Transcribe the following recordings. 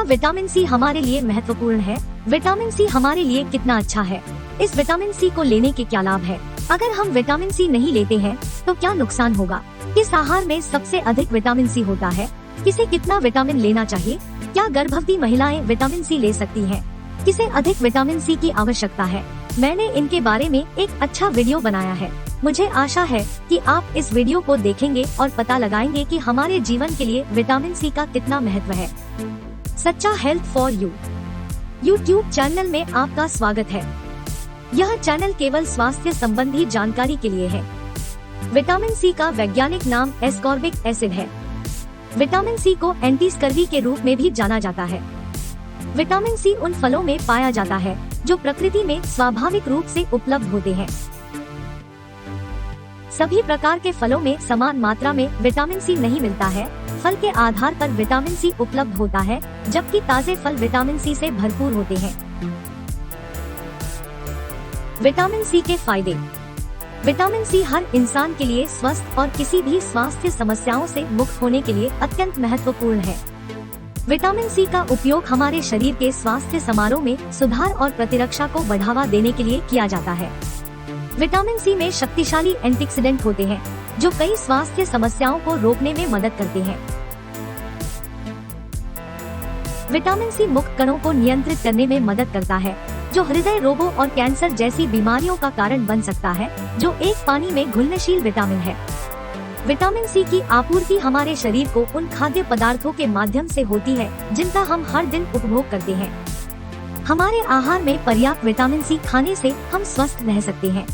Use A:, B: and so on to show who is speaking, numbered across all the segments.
A: Vitamin C हमारे लिए महत्वपूर्ण है? विटामिन सी हमारे लिए कितना अच्छा है? इस विटामिन सी को लेने के क्या लाभ है? अगर हम विटामिन सी नहीं लेते हैं तो क्या नुकसान होगा? किस आहार में सबसे अधिक विटामिन सी होता है? किसे कितना विटामिन लेना चाहिए? क्या गर्भवती महिलाएं विटामिन सी ले सकती हैं? किसे अधिक विटामिन सी की आवश्यकता है? मैंने इनके बारे में एक अच्छा वीडियो बनाया है। मुझे आशा है कि आप इस वीडियो को देखेंगे और पता लगाएंगे कि हमारे जीवन के लिए विटामिन सी का कितना महत्व है। सच्चा health for you YouTube channel में आपका स्वागत है। यह चैनल केवल स्वास्थ्य संबंधी जानकारी के लिए है। विटामिन सी का वैज्ञानिक नाम एस्कॉर्बिक एसिड है। विटामिन सी को एंटीस्कर्वी के रूप में भी जाना जाता है। विटामिन सी उन फलों में पाया जाता है जो प्रकृति में स्वाभाविक रूप से उपलब्ध होते हैं। सभी प्रकार के फलों में समान मात्रा में विटामिन सी नहीं मिलता है। फल के आधार पर विटामिन सी उपलब्ध होता है, जबकि ताजे फल विटामिन सी से भरपूर होते हैं। विटामिन सी के फायदे। विटामिन सी हर इंसान के लिए स्वस्थ और किसी भी स्वास्थ्य समस्याओं से मुक्त होने के लिए अत्यंत महत्वपूर्ण है। विटामिन सी का उपयोग हमारे शरीर के स्वास्थ्य समारोह में सुधार और प्रतिरक्षा को बढ़ावा देने के लिए किया जाता है। विटामिन सी में शक्तिशाली एंटीऑक्सीडेंट होते हैं जो कई स्वास्थ्य समस्याओं को रोकने में मदद करते हैं। विटामिन सी मुक्त कणों को नियंत्रित करने में मदद करता है जो हृदय रोगों और कैंसर जैसी बीमारियों का कारण बन सकता है, जो एक पानी में घुलनशील विटामिन है। विटामिन सी की आपूर्ति हमारे शरीर को उन खाद्य पदार्थों के माध्यम से होती है जिनका हम हर दिन उपभोग करते हैं। हमारे आहार में पर्याप्त विटामिन सी खाने से हम स्वस्थ रह सकते हैं।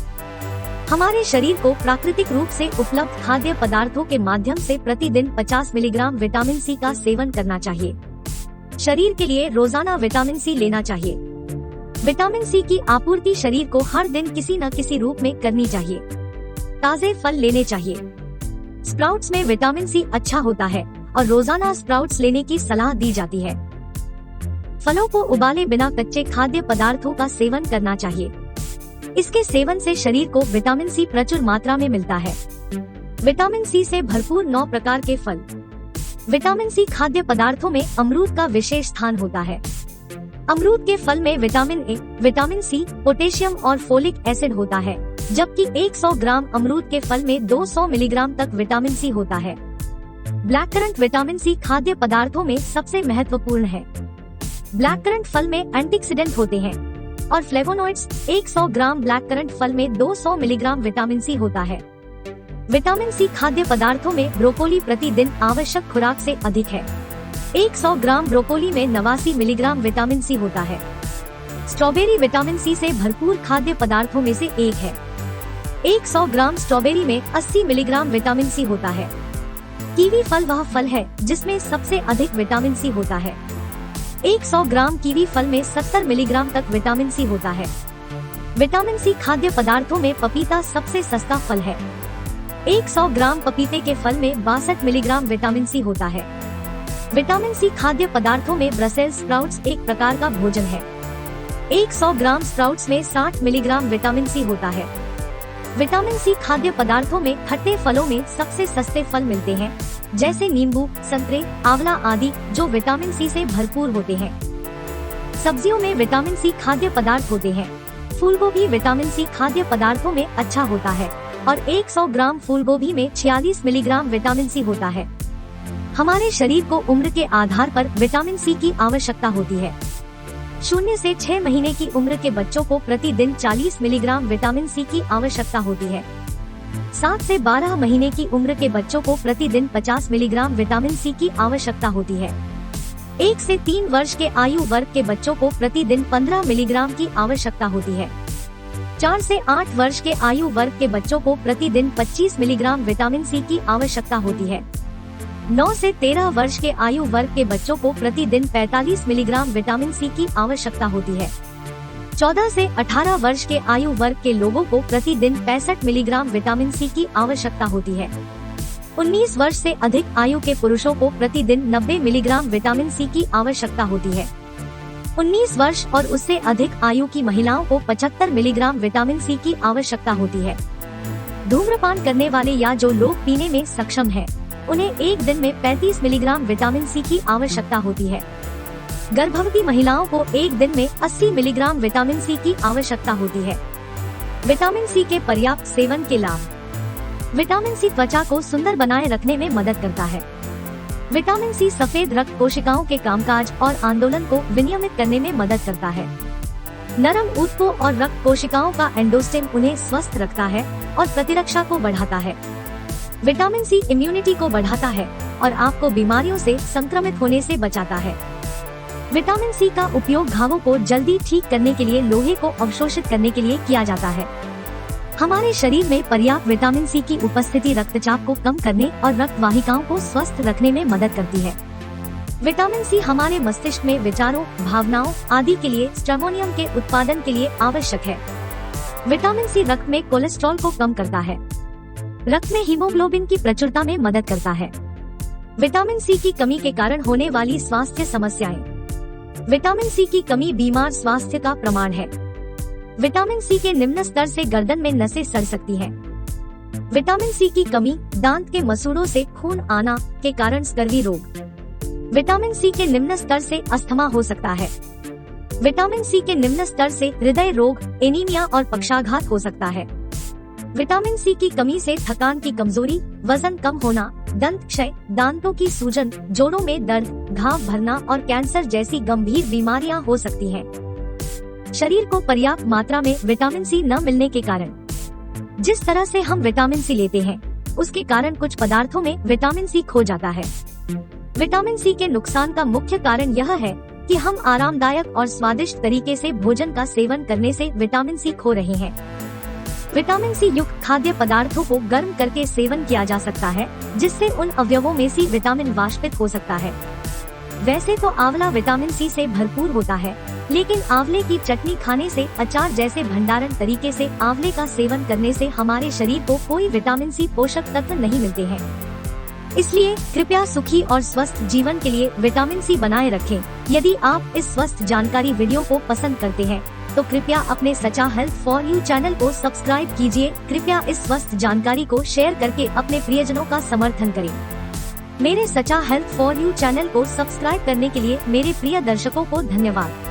A: हमारे शरीर को प्राकृतिक रूप से उपलब्ध खाद्य पदार्थों के माध्यम से प्रतिदिन 50 मिलीग्राम विटामिन सी का सेवन करना चाहिए। शरीर के लिए रोजाना विटामिन सी लेना चाहिए। विटामिन सी की आपूर्ति शरीर को हर दिन किसी न किसी रूप में करनी चाहिए। ताजे फल लेने चाहिए। स्प्राउट्स में विटामिन सी अच्छा होता है और रोजाना स्प्राउट्स लेने की सलाह दी जाती है। फलों को उबाले बिना कच्चे खाद्य पदार्थों का सेवन करना चाहिए। इसके सेवन से शरीर को विटामिन सी प्रचुर मात्रा में मिलता है। विटामिन सी से भरपूर 9 प्रकार के फल। विटामिन सी खाद्य पदार्थों में अमरूद का विशेष स्थान होता है। अमरूद के फल में vitamin A, vitamin C, potassium और फोलिक एसिड होता है, जबकि 100 ग्राम अमरूद के फल में 200 मिलीग्राम तक विटामिन सी होता है। ब्लैक करंट विटामिन सी खाद्य पदार्थों में सबसे महत्वपूर्ण है। ब्लैक करंट फल में एंटीऑक्सीडेंट होते हैं और फ्लेवोनॉइड्स। 100 ग्राम ब्लैक करंट फल में 200 मिलीग्राम विटामिन सी होता है। विटामिन सी खाद्य पदार्थों में ब्रोकोली प्रतिदिन आवश्यक खुराक से अधिक है। 100 ग्राम ब्रोकोली में 89 मिलीग्राम विटामिन सी होता है। स्ट्रॉबेरी विटामिन सी से भरपूर खाद्य पदार्थों में से एक है। 100 ग्राम स्ट्रॉबेरी में 80 मिलीग्राम विटामिन सी होता है। कीवी फल वह फल है जिसमें सबसे अधिक विटामिन सी होता है। 100 ग्राम कीवी फल में 70 मिलीग्राम तक विटामिन सी होता है। विटामिन सी खाद्य पदार्थों में पपीता सबसे सस्ता फल है। 100 ग्राम पपीते के फल में 62 मिलीग्राम विटामिन सी होता है। विटामिन सी खाद्य पदार्थों में ब्रसेल्स स्प्राउट्स एक प्रकार का भोजन है। 100 ग्राम स्प्राउट्स में 60 मिलीग्राम विटामिन सी होता है। विटामिन सी खाद्य पदार्थों में खट्टे फलों में सबसे सस्ते फल मिलते हैं, जैसे नींबू, संतरे, आंवला आदि, जो विटामिन सी से भरपूर होते हैं। सब्जियों में विटामिन सी खाद्य पदार्थ होते हैं। फूलगोभी विटामिन सी खाद्य पदार्थों में अच्छा होता है और 100 ग्राम फूलगोभी में 46 मिलीग्राम विटामिन सी होता है। हमारे शरीर को उम्र के आधार पर विटामिन सी की आवश्यकता होती है। 0 से 6 महीने की उम्र के बच्चों को प्रतिदिन 40 मिलीग्राम विटामिन सी की आवश्यकता होती है। 7 से 12 महीने की उम्र के बच्चों को प्रतिदिन 50 मिलीग्राम विटामिन सी की आवश्यकता होती है। 1 से 3 वर्ष के आयु वर्ग के बच्चों को प्रतिदिन 15 मिलीग्राम की आवश्यकता होती है। 4 से 8 वर्ष के आयु वर्ग के बच्चों को प्रतिदिन 25 मिलीग्राम विटामिन सी की आवश्यकता होती है। 9 से 13 वर्ष के आयु वर्ग के बच्चों को प्रतिदिन 45 मिलीग्राम विटामिन सी की आवश्यकता होती है। 14 से 18 वर्ष के आयु वर्ग के लोगों को प्रतिदिन 65 मिलीग्राम विटामिन सी की आवश्यकता होती है। 19 वर्ष से अधिक आयु के पुरुषों को प्रतिदिन 90 मिलीग्राम विटामिन सी की आवश्यकता होती है। 19 वर्ष और उससे अधिक आयु की महिलाओं को 75 मिलीग्राम विटामिन सी की आवश्यकता होती है। धूम्रपान करने वाले या जो लोग पीने में सक्षम हैं, उन्हें एक दिन में 35 मिलीग्राम विटामिन सी की आवश्यकता होती है। गर्भवती महिलाओं को एक दिन में 80 मिलीग्राम विटामिन सी की आवश्यकता होती है। विटामिन सी के पर्याप्त सेवन के लाभ। विटामिन सी त्वचा को सुंदर बनाए रखने में मदद करता है। विटामिन सी सफेद रक्त कोशिकाओं के कामकाज और आंदोलन को विनियमित करने में मदद करता है। नरम ऊतकों और रक्त कोशिकाओं का एंडोस्टेम उन्हें स्वस्थ रखता है और प्रतिरक्षा को बढ़ाता है। विटामिन सी इम्यूनिटी को बढ़ाता है और आपको बीमारियों से संक्रमित होने से बचाता है। विटामिन सी का उपयोग घावों को जल्दी ठीक करने के लिए, लोहे को अवशोषित करने के लिए किया जाता है। हमारे शरीर में पर्याप्त विटामिन सी की उपस्थिति रक्तचाप को कम करने और रक्त वाहिकाओं को स्वस्थ रखने में मदद करती है। विटामिन सी हमारे मस्तिष्क में विचारों, भावनाओं आदि के लिए स्ट्रेमोनियम के उत्पादन के लिए आवश्यक है। विटामिन सी रक्त में कोलेस्ट्रॉल को कम करता है। रक्त में हीमोग्लोबिन की प्रचुरता में मदद करता है। विटामिन सी की कमी के कारण होने वाली स्वास्थ्य समस्याएं। विटामिन सी की कमी बीमार स्वास्थ्य का प्रमाण है। विटामिन सी के निम्न स्तर से गर्दन में नसें सड़ सकती हैं। विटामिन सी की कमी दांत के मसूड़ों से खून आना के कारण स्कर्वी रोग। विटामिन सी के निम्न स्तर से अस्थमा हो सकता है। विटामिन सी के निम्न स्तर से हृदय रोग, एनीमिया और पक्षाघात हो सकता है। विटामिन सी की कमी से थकान की कमजोरी, वजन कम होना, दंत क्षय, दांतों की सूजन, जोड़ों में दर्द, घाव भरना और कैंसर जैसी गंभीर बीमारियां हो सकती हैं। शरीर को पर्याप्त मात्रा में विटामिन सी न मिलने के कारण, जिस तरह से हम विटामिन सी लेते हैं उसके कारण कुछ पदार्थों में विटामिन सी खो जाता है। विटामिन सी के नुकसान का मुख्य कारण यह है कि हम आरामदायक और स्वादिष्ट तरीके से भोजन का सेवन करने से विटामिन सी खो रहे हैं। विटामिन सी युक्त खाद्य पदार्थों को गर्म करके सेवन किया जा सकता है, जिससे उन अवयवों में सी विटामिन वाष्पित हो सकता है। वैसे तो आंवला विटामिन सी से भरपूर होता है, लेकिन आंवले की चटनी खाने से, अचार जैसे भंडारण तरीके से आंवले का सेवन करने से हमारे शरीर को कोई विटामिन सी पोषक तत्व नहीं मिलते हैं। इसलिए कृपया सुखी और स्वस्थ जीवन के लिए विटामिन सी बनाए रखें। यदि आप इस स्वस्थ जानकारी वीडियो को पसंद करते हैं तो कृपया अपने सचा हेल्थ फॉर यू चैनल को सब्सक्राइब कीजिए। कृपया इस स्वस्थ जानकारी को शेयर करके अपने प्रियजनों का समर्थन करें। मेरे सचा हेल्थ फॉर यू चैनल को सब्सक्राइब करने के लिए मेरे प्रिय दर्शकों को धन्यवाद।